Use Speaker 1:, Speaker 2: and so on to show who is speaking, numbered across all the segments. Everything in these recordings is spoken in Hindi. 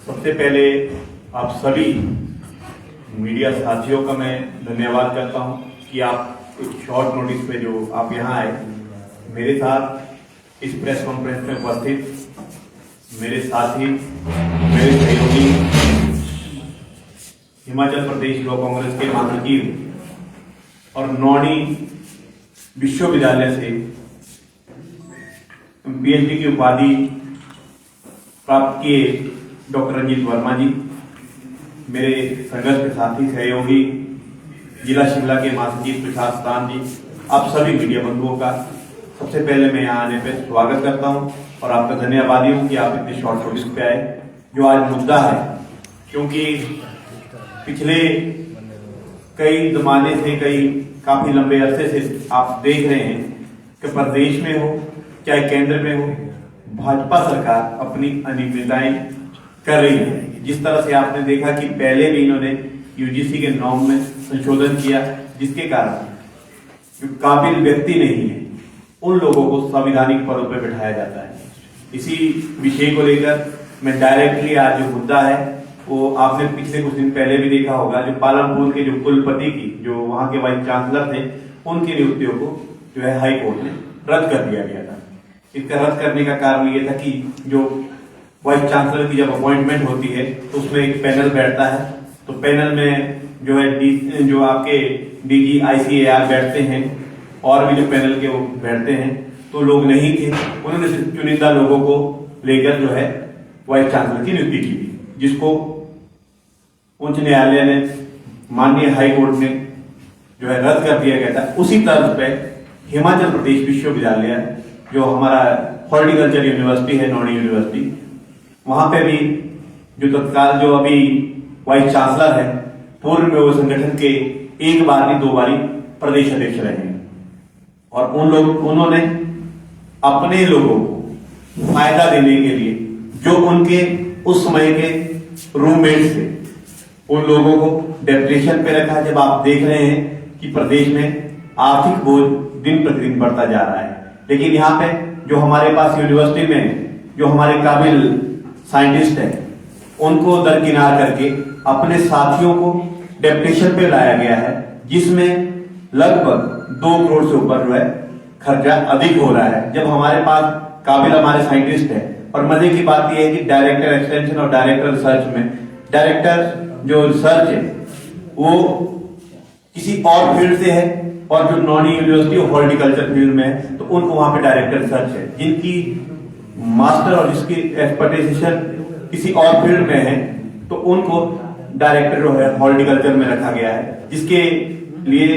Speaker 1: सबसे पहले आप सभी मीडिया साथियों का मैं धन्यवाद करता हूं कि आप एक शॉर्ट नोटिस पे जो आप यहां आए। मेरे साथ इस प्रेस कॉन्फ्रेंस में उपस्थित मेरे साथी, मेरे सहयोगी, हिमाचल प्रदेश युवा कांग्रेस के महासचिव और नौणी विश्वविद्यालय से पीएचडी की उपाधि प्राप्त किए डॉक्टर रंजीत वर्मा जी, मेरे संघर्ष के साथी सहयोगी जिला शिमला के महासचिव प्रसाद स्थान जी, आप सभी मीडिया बंधुओं का सबसे पहले मैं यहाँ आने पे स्वागत करता हूँ और आपका धन्यवादी हूँ कि आप इतने शॉर्ट नोटिस पे आए। जो आज मुद्दा है, क्योंकि पिछले कई जमाने से, काफी लंबे अरसे से आप देख रहे हैं कि प्रदेश में हो चाहे केंद्र में हो, भाजपा सरकार अपनी अनियमितताएं कर रही है। जिस तरह से आपने देखा कि पहले भी इन्होंने यूजीसी के नॉर्म में संशोधन किया, जिसके कारण जो काबिल व्यक्ति नहीं है उन लोगों को संवैधानिक पदों पर बिठाया जाता है। इसी विषय को लेकर मैं डायरेक्टली आज जो मुद्दा है वो आपने पिछले कुछ दिन पहले भी देखा होगा, जो पालमपुर के जो कुलपति की, जो वहां के वाइस चांसलर थे, उनकी नियुक्तियों को जो है हाई कोर्ट ने रद्द कर दिया गया था। इसका रद्द करने का कारण ये था कि जो वाइस चांसलर की जब अपॉइंटमेंट होती है तो उसमें एक पैनल बैठता है, तो पैनल में जो है जो आपके डीजी ICAR बैठते हैं और भी जो पैनल के वो बैठते हैं, तो लोग नहीं थे। उन्होंने चुनिंदा लोगों को लेकर जो है वाइस चांसलर की नियुक्ति की, जिसको उच्च न्यायालय ने, माननीय हाई कोर्ट ने जो है रद्द कर दिया गया था। उसी तर्ज पे हिमाचल प्रदेश विश्वविद्यालय, जो हमारा हॉर्टिकल्चर यूनिवर्सिटी है, नौणी यूनिवर्सिटी, वहां पे भी जो तत्काल जो अभी वाइस चांसलर है, पूर्व में वो संगठन के एक बार नहीं 2 बारी प्रदेश अध्यक्ष रहे हैं और उन्होंने अपने लोगों को फायदा देने के लिए जो उनके उस समय के रूममेट्स थे उन लोगों को डेप्यूटेशन पे रखा। जब आप देख रहे हैं कि प्रदेश में आर्थिक बोझ दिन प्रतिदिन बढ़ता जा रहा है, लेकिन यहाँ पे जो हमारे पास यूनिवर्सिटी में जो हमारे काबिल साइंटिस्ट हैं उनको दरकिनार करके अपने साथियों को डेप्यूटेशन पे लाया गया है, जिसमें लगभग 2 करोड़ से ऊपर जो है खर्चा अधिक हो रहा है। जब हमारे पास काबिल हमारे साइंटिस्ट है, और मजे की बात यह है कि डायरेक्टर एक्सटेंशन और डायरेक्टर रिसर्च में, डायरेक्टर जो रिसर्च है वो किसी और फील्ड से है और जो नौणी यूनिवर्सिटी हॉर्टिकल्चर फील्ड में है, तो उनको वहां पे डायरेक्टर रिसर्च है, जिनकी मास्टर और जिसकी एक्सपर्टाइजेशन किसी और फील्ड में है, तो उनको डायरेक्टर जो है हॉर्टिकल्चर में रखा गया है। जिसके लिए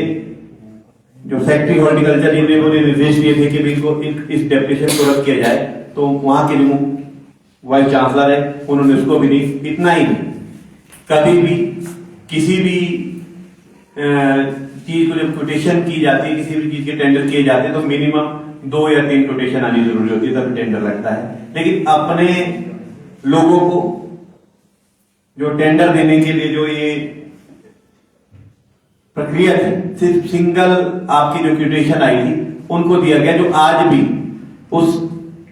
Speaker 1: जो सेक्रेटरी हॉर्टिकल्चर इन्होंने निर्देश दिए थे कि इनको इस डेप्यूटेशन को रद्द किया जाए, तो वहां के जो वाइस चांसलर है उन्होंने उसको भी नहीं। इतना ही नहीं, कभी भी किसी भी चीज को जब कोटेशन की जाती है, किसी भी चीज के टेंडर किए जाते हैं, तो मिनिमम 2 या 3 कोटेशन आनी जरूरी होती है, तब टेंडर लगता है। लेकिन अपने लोगों को जो टेंडर देने के लिए जो ये प्रक्रिया थी, सिर्फ सिंगल आपकी जो कोटेशन आई थी उनको दिया गया, जो आज भी उस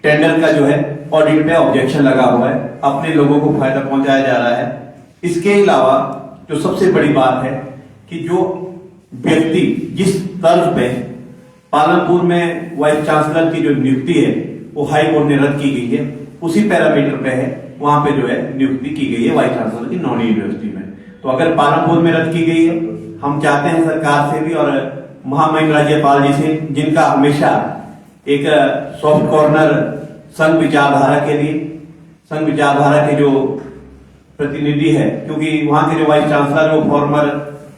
Speaker 1: टेंडर का जो है ऑडिट पे ऑब्जेक्शन लगा हुआ है, अपने लोगों को फायदा पहुंचाया जा रहा है। इसके अलावा जो सबसे बड़ी बात है कि जो व्यक्ति जिस तर्ज पे पालमपुर में वाइस चांसलर की जो नियुक्ति है वो हाई कोर्ट ने रद्द की गई है, उसी पैरामीटर पे है वहां पे जो है नियुक्ति की गई है वाइस चांसलर की नौणी यूनिवर्सिटी में। तो अगर पालमपुर में रद्द की गई है, हम चाहते हैं सरकार से भी और महामहिम राज्यपाल जी से, जिनका हमेशा एक सॉफ्ट कॉर्नर संघ विचारधारा के लिए, संघ विचारधारा के जो प्रतिनिधि है, क्योंकि वहां के जो वाइस चांसलर वो फॉर्मर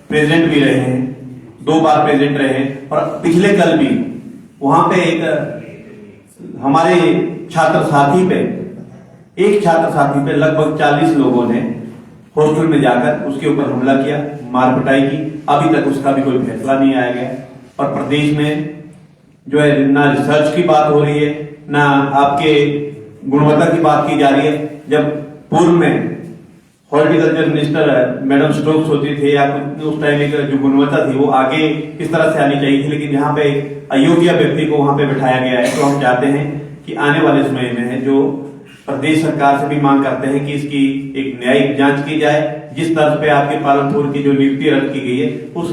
Speaker 1: प्रेसिडेंट भी रहे हैं, 2 बार प्रेसिडेंट रहे हैं, और पिछले कल भी वहां पे एक हमारे छात्र साथी पे लगभग 40 लोगों ने हॉस्टल में जाकर उसके ऊपर हमला किया, मार पिटाई की। अभी तक उसका भी कोई फैसला नहीं आया गया और प्रदेश में जो है ना रिसर्च की बात हो रही है, ना आपके गुणवत्ता की बात की जा रही है। जब पूर्व में हॉर्टिकल्चर मिनिस्टर मैडम स्टोक्स होती थे या उस टाइम की जो गुणवत्ता थी वो आगे किस तरह से आनी चाहिए थी, लेकिन यहाँ पे अयोग्य व्यक्ति को वहां पे बिठाया गया है। तो हम चाहते हैं कि आने वाले समय में जो प्रदेश सरकार से भी मांग करते हैं कि इसकी एक न्यायिक जांच की जाए। जिस तर्ज पे आपके पालनपुर की जो नियुक्ति रद्द की गई है, उस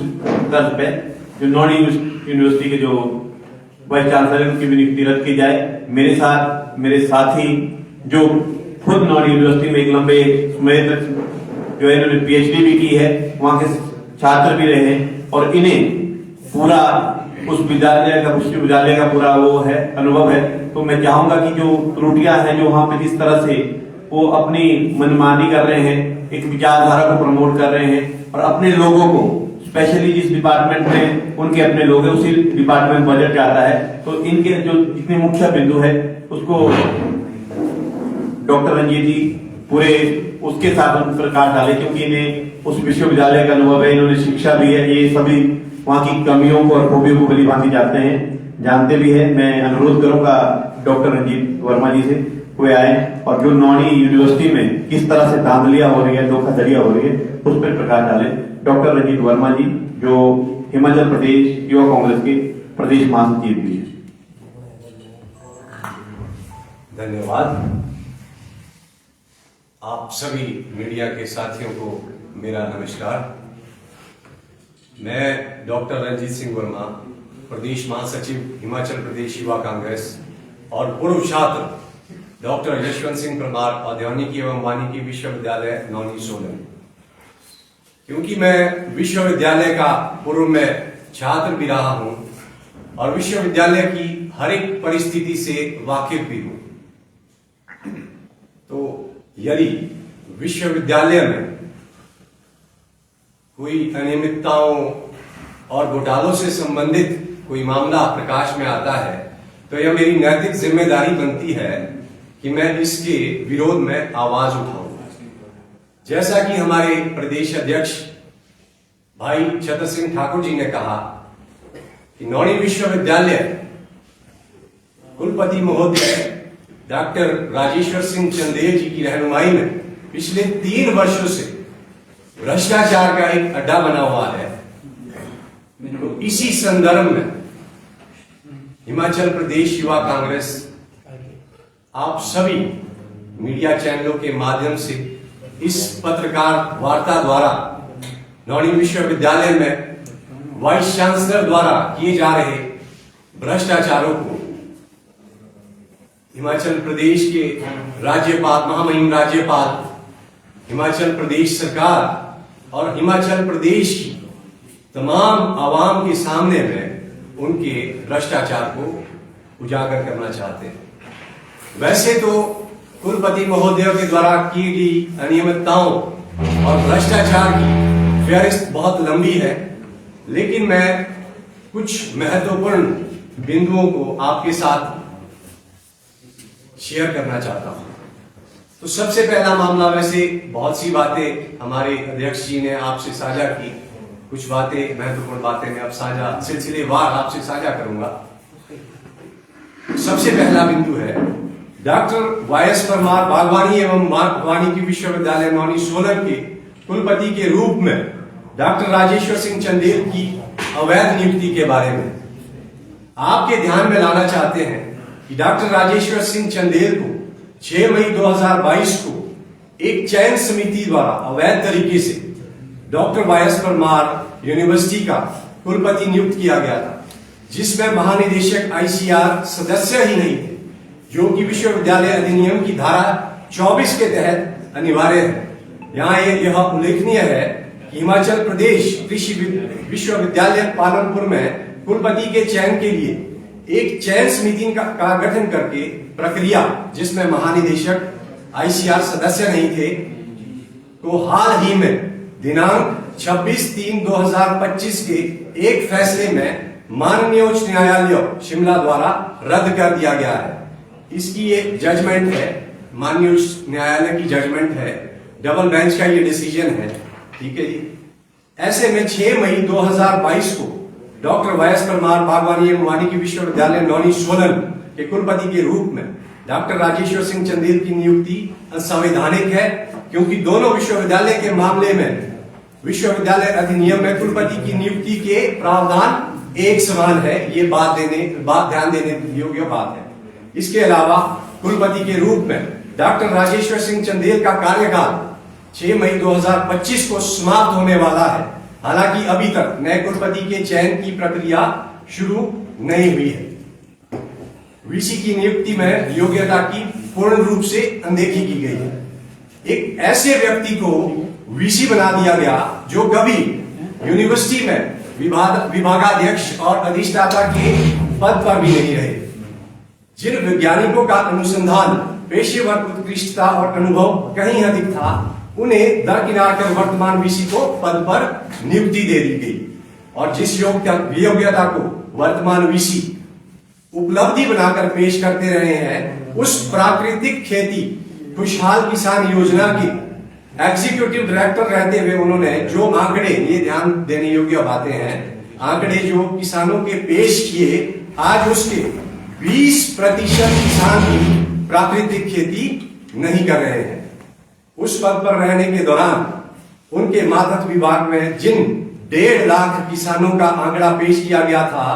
Speaker 1: तर्ज पे जो नॉन यूनिवर्सिटी के जो वाइस चांसलर उनकी भी नियुक्ति रद्द की जाए। मेरे साथ मेरे साथी जो खुद नॉन यूनिवर्सिटी में एक लंबे समय तक जो है इन्होंने पीएचडी भी की है, वहां के छात्र भी रहे हैं और इन्हें पूरा उस विश्वविद्यालय का पूरा वो है अनुभव है। तो मैं चाहूंगा कि जो त्रुटियां हैं जो वहां पे जिस तरह से वो अपनी मनमानी कर रहे हैं, एक विचारधारा को प्रमोट कर रहे हैं और अपने लोगों को, स्पेशली जिस डिपार्टमेंट में उनके अपने लोग हैं उसी डिपार्टमेंट में बजट आता है, तो इनके जो जितने मुख्य बिंदु है उसको डॉक्टर रंजीत जी पूरे उसके साथ उन प्रकाश डाले, क्योंकि इन्हें उस विश्वविद्यालय का अनुभव है, इन्होंने शिक्षा भी है, ये सभी वहां की कमियों को और खूबियों को भली भांति जानते भी है। मैं अनुरोध करूंगा डॉक्टर रंजीत वर्मा जी से कोई आए और जो नॉनी यूनिवर्सिटी में किस तरह से धांधलियां हो रही है, धोखाधड़ियां हो रही है, उस पर प्रकाश डाले। डॉक्टर रंजीत वर्मा जी जो हिमाचल प्रदेश युवा कांग्रेस के प्रदेश महासचिव भी है।
Speaker 2: धन्यवाद। आप सभी मीडिया के साथियों को मेरा नमस्कार। मैं डॉक्टर रंजीत सिंह वर्मा, प्रदेश महासचिव हिमाचल प्रदेश युवा कांग्रेस और पूर्व छात्र डॉक्टर यशवंत सिंह परमार, औद्योगिक एवं वानिकी विश्वविद्यालय नौनी सोलन। क्योंकि मैं विश्वविद्यालय का पूर्व में छात्र भी रहा हूं और विश्वविद्यालय की हर एक परिस्थिति से वाकिफ भी हूं, तो यदि विश्वविद्यालय में कोई अनियमितताओं और घोटालों से संबंधित कोई मामला प्रकाश में आता है तो यह मेरी नैतिक जिम्मेदारी बनती है कि मैं इसके विरोध में आवाज उठाऊं। जैसा कि हमारे प्रदेश अध्यक्ष भाई छतर सिंह ठाकुर जी ने कहा कि नौणी विश्वविद्यालय कुलपति महोदय डॉक्टर राजेश्वर सिंह चंदेल जी की रहनुमाई में पिछले 3 वर्षों से भ्रष्टाचार का एक अड्डा बना हुआ है। तो इसी संदर्भ में हिमाचल प्रदेश युवा कांग्रेस आप सभी मीडिया चैनलों के माध्यम से इस पत्रकार वार्ता द्वारा नौणी विश्वविद्यालय में वाइस चांसलर द्वारा किए जा रहे भ्रष्टाचारों को हिमाचल प्रदेश के राज्यपाल, महामहिम राज्यपाल, हिमाचल प्रदेश सरकार और हिमाचल प्रदेश की तमाम आवाम के सामने में उनके भ्रष्टाचार को उजागर करना चाहते हैं। वैसे तो कुलपति महोदय के द्वारा की गई अनियमितताओं और भ्रष्टाचार की फहरिस्त बहुत लंबी है, लेकिन मैं कुछ महत्वपूर्ण बिंदुओं को आपके साथ शेयर करना चाहता हूं। तो सबसे पहला मामला, वैसे बहुत सी बातें हमारे अध्यक्ष जी ने आपसे साझा की, कुछ बातें महत्वपूर्ण बातें मैं अब साझा सिलसिलेवार आपसे साझा करूंगा। सबसे पहला बिंदु है डॉक्टर वाईएस परमार बागवानी एवं वानिकी विश्वविद्यालय नौनी सोलन के कुलपति के रूप में डॉक्टर राजेश्वर सिंह चंदेल की अवैध नियुक्ति के बारे में आपके ध्यान में लाना चाहते हैं कि डॉक्टर राजेश्वर सिंह चंदेल को 6 मई 2022 को एक चयन समिति द्वारा अवैध तरीके से डॉक्टर वाईएस परमार यूनिवर्सिटी का कुलपति नियुक्त किया गया था, जिसमें महानिदेशक आईसीआर सदस्य ही नहीं थे, जो कि विश्वविद्यालय अधिनियम की धारा 24 के तहत अनिवार्य है। यहाँ यह उल्लेखनीय है कि हिमाचल प्रदेश कृषि विश्वविद्यालय पालनपुर में कुलपति के चयन के लिए एक चयन समिति का गठन करके प्रक्रिया, जिसमें महानिदेशक आईसीआर सदस्य नहीं थे, तो हाल ही में दिनांक 26/3/2025 के एक फैसले में माननीय उच्च न्यायालय शिमला द्वारा रद्द कर दिया गया है। इसकी ये जजमेंट है, माननीय उच्च न्यायालय की जजमेंट है, डबल बेंच का ये डिसीजन है, ठीक है जी। ऐसे में 6 मई 2022 को डॉक्टर वाईएस परमार बागवानी एवं वानिकी विश्वविद्यालय नौनी सोलन के कुलपति के रूप में डॉक्टर राजेश्वर सिंह चंदेल की नियुक्ति असंवैधानिक है, क्योंकि दोनों विश्वविद्यालय के मामले में विश्वविद्यालय अधिनियम में कुलपति की नियुक्ति के प्रावधान एक समान है। ये बात ध्यान देने योग्य बात है। इसके अलावा कुलपति के रूप में डॉक्टर राजेश्वर सिंह चंदेल का कार्यकाल 6 मई 2025 को समाप्त होने वाला है। हालांकि अभी तक नए कुलपति के चयन की प्रक्रिया शुरू नहीं हुई है। वीसी की नियुक्ति में योग्यता की पूर्ण रूप से अनदेखी की गई है। एक ऐसे व्यक्ति को वीसी बना दिया गया जो कभी यूनिवर्सिटी में विभागाध्यक्ष और अधिष्ठाता के पद पर भी नहीं रहे। जिन वैज्ञानिकों का अनुसंधान, पेशेवर उत्कृष्टता और अनुभव कहीं अधिक था, उन्हें दरकिनार कर वर्तमान वीसी को पद पर नियुक्ति दे दी गई और जिस योग्यता को वर्तमान वीसी उपलब्धि बनाकर पेश करते रहे हैं, उस प्राकृतिक खेती खुशहाल किसान योजना के एग्जीक्यूटिव डायरेक्टर रहते हुए उन्होंने जो आंकड़े, ये ध्यान देने योग्य बातें हैं, आंकड़े जो किसानों के पेश किए, आज उसके 20% किसान भी प्राकृतिक खेती नहीं कर रहे हैं। उस पद पर रहने के दौरान उनके मातहत विभाग में जिन 1.5 लाख किसानों का आंकड़ा पेश किया गया था,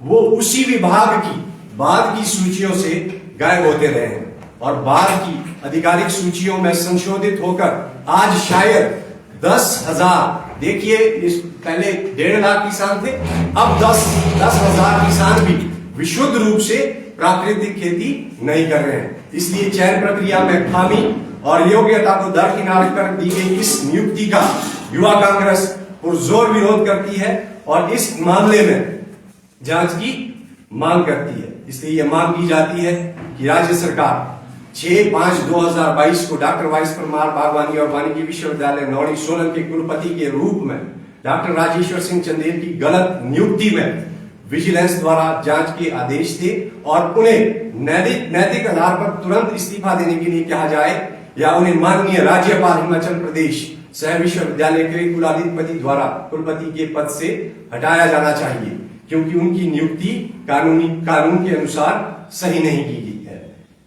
Speaker 2: वो उसी विभाग की बाद की सूचियों से गायब होते रहे हैं और बाद की आधिकारिक सूचियों में संशोधित होकर आज शायद 10,000, देखिए इस पहले 1.5 लाख किसान थे, अब 10,000 किसान भी विशुद्ध रूप से प्राकृतिक खेती नहीं कर रहे हैं। इसलिए चयन प्रक्रिया में खामी और योग्यता को दरकिनार कर दी गई इस नियुक्ति का युवा कांग्रेस पुरजोर विरोध करती है और इस मामले में जांच की मांग करती है। इसलिए यह मांग की जाती है कि राज्य सरकार 6/5/2022 को डॉक्टर वाइस परमार बागवानी और वानिकी विश्वविद्यालय नौणी सोलन के कुलपति के रूप में डॉक्टर राजेश्वर सिंह चंदेल की गलत नियुक्ति में विजिलेंस द्वारा जांच के आदेश दे और उन्हें नैतिक आधार पर तुरंत इस्तीफा देने के लिए कहा जाए या उन्हें माननीय राज्यपाल हिमाचल प्रदेश सह विश्वविद्यालय के कुलाधिपति द्वारा कुलपति के पद से हटाया जाना चाहिए, क्योंकि उनकी नियुक्ति कानून के अनुसार सही नहीं की गई है।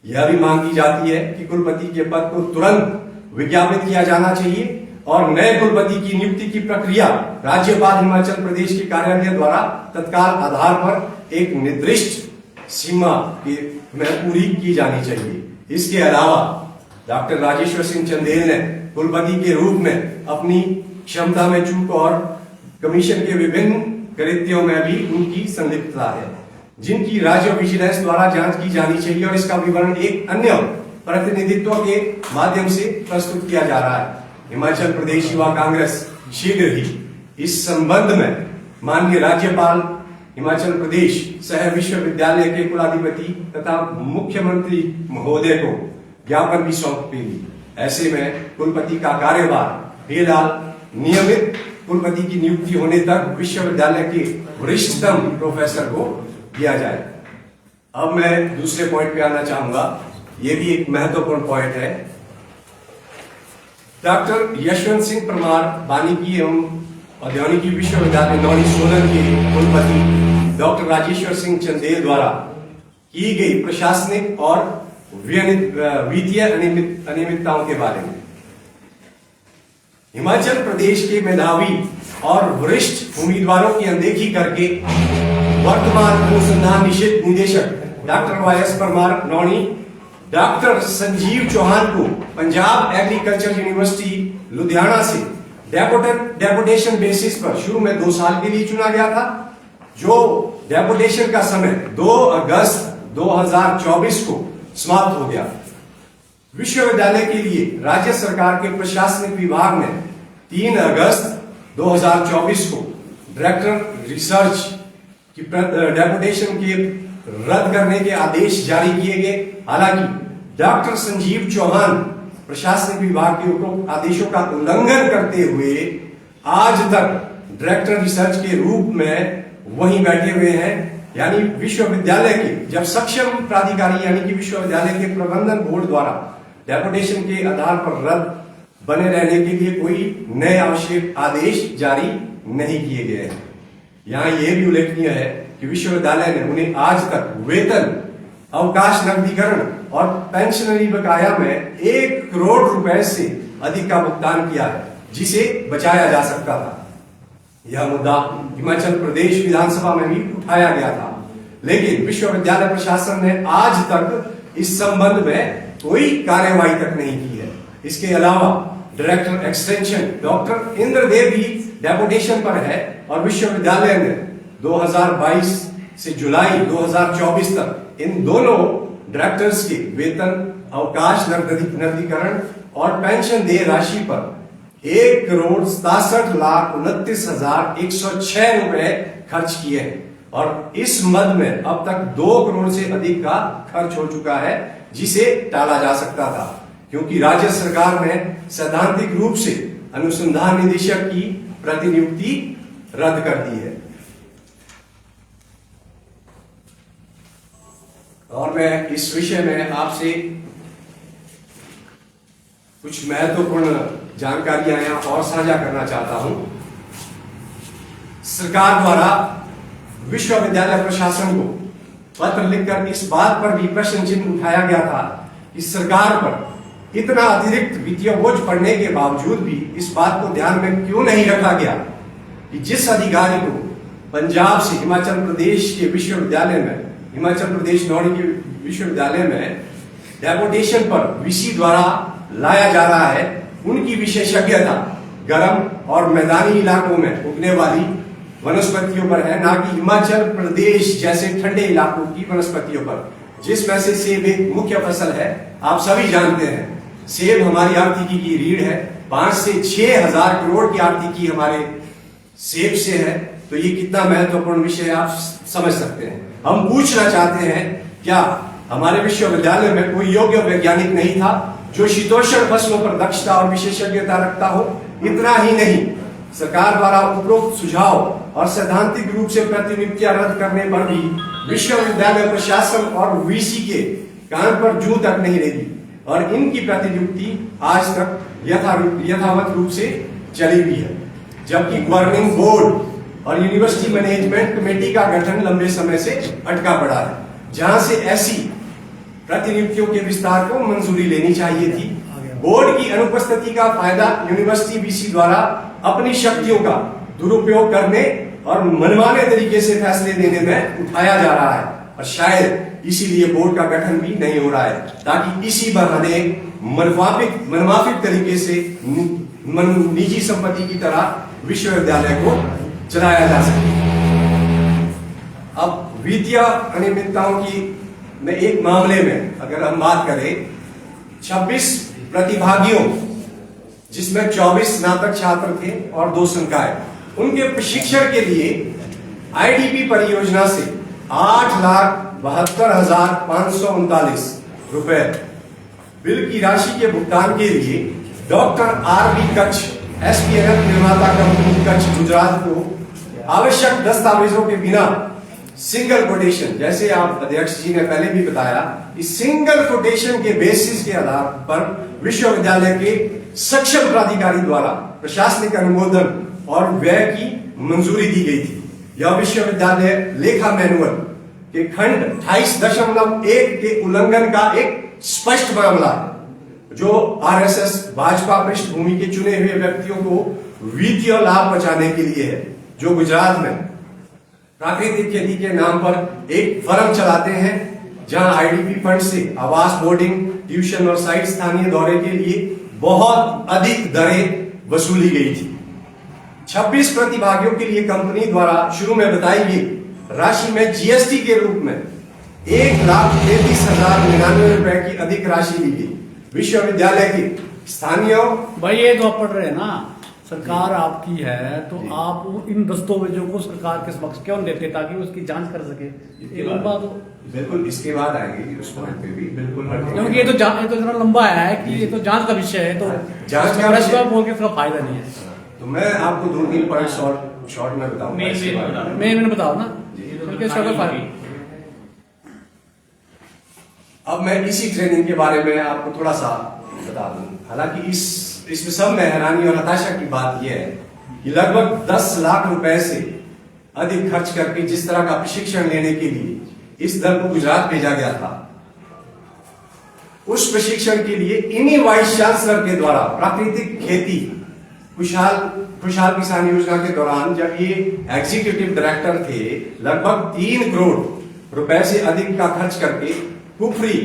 Speaker 2: यह भी मांग की जाती है कि कुलपति के पद को तुरंत विज्ञापित किया जाना चाहिए और नए कुलपति की नियुक्ति की प्रक्रिया राज्यपाल हिमाचल प्रदेश के कार्यालय द्वारा तत्काल आधार पर एक निर्दिष्ट सीमा में पूरी की जानी चाहिए। इसके अलावा डॉक्टर राजेश्वर सिंह चंदेल ने कुलपति के रूप में अपनी क्षमता में चूक और कमीशन के विभिन्न कृत्यों में भी उनकी संलिप्तता है, जिनकी राज्य विजिलेंस द्वारा जांच की जानी चाहिए और इसका विवरण एक अन्य प्रतिनिधित्व के माध्यम से प्रस्तुत किया जा रहा है। हिमाचल प्रदेश युवा कांग्रेस शीघ्र ही इस संबंध में माननीय राज्यपाल हिमाचल प्रदेश सह विश्वविद्यालय के कुलाधिपति तथा मुख्यमंत्री महोदय को ज्ञापन भी सौंपेगी। ऐसे में कुलपति का कार्यभार फिलहाल नियमित कुलपति की नियुक्ति होने तक विश्वविद्यालय के वरिष्ठतम प्रोफेसर को दिया जाए। अब मैं दूसरे पॉइंट पे आना चाहूंगा, यह भी एक महत्वपूर्ण पॉइंट है। डॉक्टर यशवंत सिंह परमार वानिकी एवं औद्योगिकी विश्वविद्यालय नौणी सोलन के कुलपति डॉक्टर राजेश्वर सिंह चंदेल द्वारा की गई प्रशासनिक और वित्तीय अनियमितताओं के बारे में हिमाचल प्रदेश के मेधावी और वरिष्ठ उम्मीदवारों की अनदेखी करके वर्तमान अनुसंधान निदेशक doctor Y S Parmar Nauni doctor Sanjeev Chauhan को पंजाब एग्रीकल्चर यूनिवर्सिटी लुधियाना से डेपुटेशन बेसिस पर शुरू में 2 साल के लिए चुना गया था, जो डेपुटेशन का समय 2 अगस्त 2024 को समाप्त हो गया। विश्वविद्यालय के लिए राज्य सरकार के प्रशासनिक विभाग ने 3 अगस्त 2024 को डायरेक्टर रिसर्च की डेपुटेशन के रद्द करने के आदेश जारी किए गए। हालांकि डॉक्टर संजीव चौहान प्रशासनिक विभाग के उपरोक्त आदेशों का उल्लंघन करते हुए आज तक डायरेक्टर रिसर्च के रूप में वहीं बैठे हुए हैं। यानी विश्वविद्यालय के जब सक्षम प्राधिकारी यानी कि विश्वविद्यालय के प्रबंधन बोर्ड द्वारा डेपुटेशन के आधार पर रद्द बने रहने के लिए कोई नए आवश्यक आदेश जारी नहीं किए गए हैं। यहाँ यह भी उल्लेखनीय है कि विश्वविद्यालय ने उन्हें आज तक वेतन, अवकाश नकदीकरण और पेंशनरी बकाया में 1 करोड़ रुपए से अधिक का भुगतान किया है, जिसे बचाया जा सकता था। यह मुद्दा हिमाचल प्रदेश विधानसभा में भी उठाया गया था, लेकिन विश्वविद्यालय प्रशासन ने आज तक इस संबंध में कोई कार्यवाही तक नहीं की है। इसके अलावा डायरेक्टर एक्सटेंशन डॉक्टर इंद्रदेव भी डेपुटेशन पर है और विश्वविद्यालय में 2022 से जुलाई 2024 तक इन दोनों डायरेक्टर्स के वेतन, अवकाश नकदीकरण और पेंशन देय राशि पर 1,67,29,106 रुपए खर्च किए हैं और इस मद में अब तक 2 करोड़ से अधिक का खर्च हो चुका है, जिसे टाला जा सकता था क्योंकि राज्य सरकार ने सैद्धांतिक रूप से अनुसंधान निदेशक की प्रतिनियुक्ति रद्द कर दी है। और मैं इस विषय में आपसे कुछ महत्वपूर्ण जानकारियां यहाँ और साझा करना चाहता हूं। सरकार द्वारा विश्वविद्यालय प्रशासन को पत्र लिखकर इस बात पर भी प्रश्न चिन्ह उठाया गया था कि सरकार पर इतना अतिरिक्त वित्तीय बोझ पड़ने के बावजूद भी इस बात को ध्यान में क्यों नहीं रखा गया कि जिस अधिकारी को पंजाब से हिमाचल प्रदेश के विश्वविद्यालय में, हिमाचल प्रदेश नौणी के विश्वविद्यालय में डेपुटेशन पर वीसी द्वारा लाया जा रहा है, उनकी विशेषज्ञता गर्म और मैदानी इलाकों में उगने वाली वनस्पतियों पर है, ना कि हिमाचल प्रदेश जैसे ठंडे इलाकों की वनस्पतियों पर, जिसमें से सेब एक मुख्य फसल है। आप सभी जानते हैं सेब हमारी आर्थिकी की रीढ़ है। 5 से 6 हजार करोड़ की आर्थिकी हमारे सेब से है, तो ये कितना महत्वपूर्ण विषय आप समझ सकते हैं। हम पूछना चाहते हैं, क्या हमारे विश्वविद्यालय में कोई योग्य वैज्ञानिक नहीं था जो शीतोष्ण फसलों पर दक्षता और विशेषज्ञता रखता हो? इतना ही नहीं, सरकार द्वारा उपरोक्त सुझाव और सैद्धांतिक रूप से प्रतिनियुक्तियां रद्द करने पर भी विश्वविद्यालय प्रशासन और वीसी के कान पर जूं तक नहीं लगी और इनकी प्रतिनियुक्ति आज तक यथावत रूप से चली हुई है, जबकि गवर्निंग बोर्ड और यूनिवर्सिटी मैनेजमेंट कमेटी का गठन लंबे समय से अटका पड़ा है, जहां से ऐसी प्रतिनियुक्तियों के विस्तार को मंजूरी लेनी चाहिए थी। बोर्ड की अनुपस्थिति का फायदा यूनिवर्सिटी वीसी द्वारा अपनी शक्तियों का दुरुपयोग करने और मनमाने तरीके से फैसले देने में उठाया जा रहा है और शायद इसीलिए बोर्ड का गठन भी नहीं हो रहा है, ताकि इसी बहाने मनमाफिक तरीके से निजी संपत्ति की तरह विश्वविद्यालय को चलाया जा सके। अब वित्तीय अनियमितताओं की में एक मामले में अगर हम बात करें, 26 प्रतिभागियों जिसमें 24 स्नातक छात्र थे और 2 संकाय, उनके प्रशिक्षण के लिए आईडीपी परियोजना से 8,72,539 रुपए बिल की राशि के भुगतान के लिए डॉक्टर आर.बी. कच्छ एसपीएनएल निर्माता कंपनी कच्छ गुजरात को आवश्यक दस्तावेजों के बिना सिंगल कोटेशन, जैसे आप अध्यक्ष जी ने पहले भी बताया, इस सिंगल कोटेशन के बेसिस के आधार पर विश्वविद्यालय के सक्षम प्राधिकारी द्वारा प्रशासनिक अनुमोदन और व्यय की मंजूरी दी गई थी। यह विश्वविद्यालय लेखा मैनुअल के खंड 28.1 के उल्लंघन का एक स्पष्ट मामला है, जो आरएसएस भाजपा पृष्ठभूमि के चुने हुए व्यक्तियों को वित्तीय लाभ बचाने के लिए है, जो गुजरात में प्राकृतिक खेती के नाम पर एक फर्म चलाते हैं, जहां आईडीपी फंड से आवास, बोर्डिंग, ट्यूशन और साइट स्थानीय दौरे के लिए बहुत अधिक दरें वसूली गई थी। 26 प्रतिभागियों के लिए कंपनी द्वारा शुरू में बताई गई राशि में जीएसटी के रूप में 1,33,099 रुपए की अधिक राशि ली गई। विश्वविद्यालय के स्थानीय
Speaker 3: भाई ये तो आप पढ़ रहे हैं ना, सरकार आपकी है तो आप इन दस्तावेजों को सरकार के समक्ष क्यों देते ताकि उसकी जांच कर सके।
Speaker 2: बिल्कुल इसके बाद आएंगे उस पॉइंट पे भी बिल्कुल,
Speaker 3: क्योंकि ये तो इतना लंबा है कि ये तो जांच का विषय है, तो
Speaker 2: जांच का विषय
Speaker 3: बोल के इसका फायदा नहीं है।
Speaker 2: तो मैं आपको 2-3 पॉइंट शॉर्ट में बताऊंगा।
Speaker 3: मैंने बताओ ना, क्योंकि इसका कोई फायदा।
Speaker 2: अब मैं इसी ट्रेनिंग के बारे में आपको थोड़ा सा बता दूं। हालांकि इसमें सब में हैरानी और हताशा की बात यह है कि लगभग 10 लाख रुपए से अधिक खर्च करके जिस तरह का प्रशिक्षण लेने के लिए इस दल को गुजरात भेजा गया था, उस प्रशिक्षण के लिए इन्हीं वाइस चांसलर के द्वारा प्राकृतिक खेती खुशहाल किसान योजना के दौरान जब ये एग्जीक्यूटिव डायरेक्टर थे, लगभग 3 करोड़ रुपए से अधिक का खर्च करके कुफरी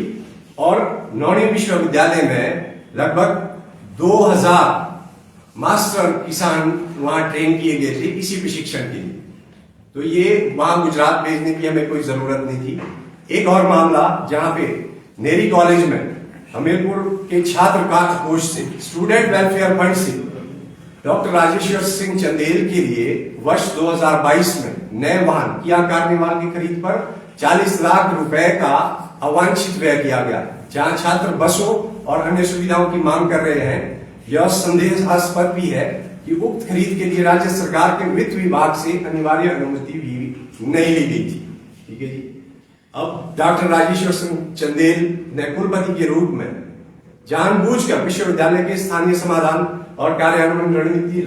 Speaker 2: और नौणी विश्वविद्यालय में लगभग 2000 मास्टर किसान वहां ट्रेन किए गए थे इसी प्रशिक्षण के लिए। तो ये वहां गुजरात भेजने की हमें कोई जरूरत नहीं थी। एक और मामला जहां पे नेरी कॉलेज में हमीरपुर के छात्र कोष से, स्टूडेंट वेलफेयर फंड से डॉक्टर राजेश्वर सिंह चंदेल के लिए वर्ष 2022 में नए वाहन किया कार्निवाल की खरीद पर 40 लाख रुपए का अवांछित व्यय किया गया। जहां छात्र बसों और अन्य सुविधाओं की मांग कर रहे हैं, यह संदेहास्पद भी है कि उक्त खरीद के लिए राज्य सरकार के वित्त विभाग से अनिवार्य अनुमति भी नहीं ली गई थी। ठीक है जी। अब डॉक्टर राजेश्वर सिंह चंदेल ने कुलपति के रूप में जानबूझकर विश्वविद्यालय के स्थानीय समाधान और कार्यान्वयन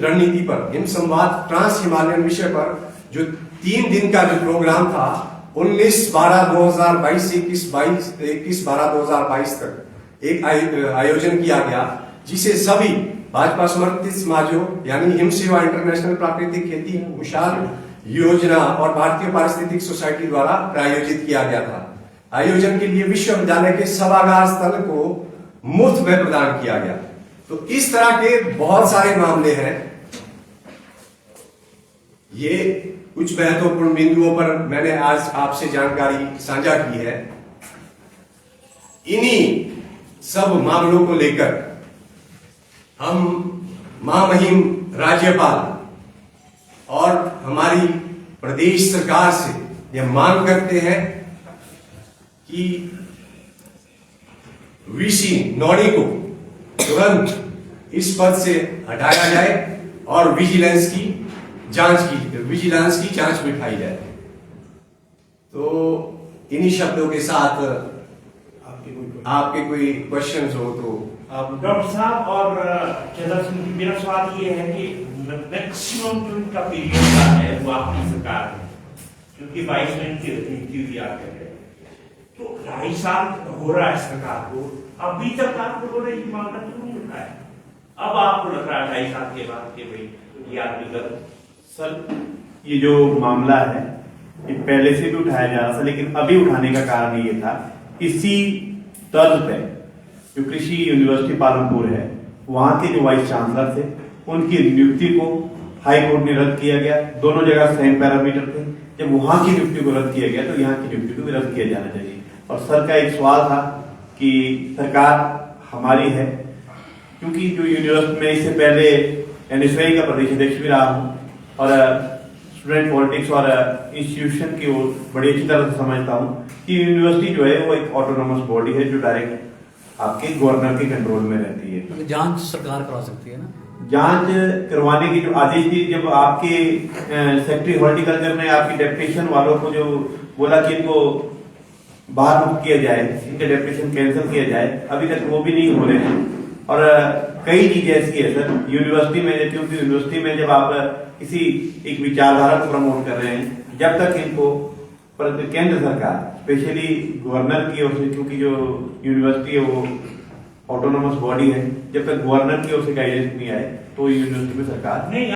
Speaker 2: रणनीति पर हिम संवाद ट्रांस हिमालयन विषय पर जो 3 दिन का जो प्रोग्राम था 19/12/2022 से 21/12/2022 तक एक आयोजन किया गया, जिसे सभी भाजपा समर्थित समाजों यानी हिम सेवा इंटरनेशनल प्राकृतिक खेती विशाल योजना और भारतीय पारिस्थितिक सोसाइटी द्वारा प्रायोजित किया गया था। आयोजन के लिए विश्वविद्यालय के सभागार स्थल को मुफ्त में प्रदान किया गया। तो इस तरह के बहुत सारे मामले हैं। ये कुछ महत्वपूर्ण बिंदुओं पर मैंने आज आपसे जानकारी साझा की है। इन्हीं सब मामलों को लेकर हम महामहिम राज्यपाल और हमारी प्रदेश सरकार से यह मांग करते हैं कि वीसी नौणी को तुरंत इस पद से हटाया जाए और विजिलेंस की जांच बिठाई जाए। तो इन्हीं शब्दों के साथ आपके कोई क्वेश्चंस हो तो
Speaker 4: डॉक्टर साहब और केदार सिंह जी, मेरा सवाल ये है कि मैक्सिमम जो इनका पीरियड का है वो आपकी सरकार है, क्योंकि 22 में इनकी रणनीति दिया गया है, तो 2.5 साल हो रहा है सरकार को, अभी तक आप लोगों ने ये मामला क्यों नहीं उठाया? अब आपको लग रहा है 2.5 साल के बाद कि भाई ये आदमी गलत।
Speaker 1: सर, ये जो मामला है ये पहले से भी उठाया जा रहा था, लेकिन अभी उठाने का कारण ये था, इसी तर्ज पे जो कृषि यूनिवर्सिटी पालमपुर है वहां के जो वाइस चांसलर थे उनकी नियुक्ति को हाई कोर्ट ने रद्द किया गया। दोनों जगह सेम पैरामीटर थे। जब वहां की नियुक्ति को रद्द किया गया तो यहाँ की नियुक्ति को भी रद्द किया जाना चाहिए। और सर का एक सवाल था कि सरकार हमारी है, क्योंकि जो यूनिवर्सिटी में इससे पहले एनएसयूआई का प्रदेश अध्यक्ष भी रहा हूँ और स्टूडेंट पॉलिटिक्स और इंस्टीट्यूशन की ओर बड़ी अच्छी तरह से समझता हूँ कि यूनिवर्सिटी जो है वो एक ऑटोनोमस बॉडी है जो डायरेक्ट आपके गवर्नर के कंट्रोल में रहती है।
Speaker 3: जांच सरकार करा सकती है ना।
Speaker 1: जांच करवाने की जो आदेश दी, जब आपके सेक्रेटरी हॉर्टिकल्चर ने आपकी डेप्यूटेशन वालों को जो बोला कि इनको बाहर मुक्त किया जाए, इनके डेप्यूटेशन कैंसिल किया जाए, अभी तक वो भी नहीं हो रहे हैं। और कई चीजें ऐसी है सर यूनिवर्सिटी में, क्योंकि यूनिवर्सिटी में जब आप किसी एक विचारधारा को प्रमोट कर रहे हैं, जब तक इनको केंद्र सरकार स्पेशली गवर्नर की ओर से, क्योंकि जो यूनिवर्सिटी है वो ऑटोनोमस बॉडी है, जब तक गवर्नर की ओर से गाइडेंस नहीं आए तो यूनिवर्सिटी में सरकार
Speaker 4: नहीं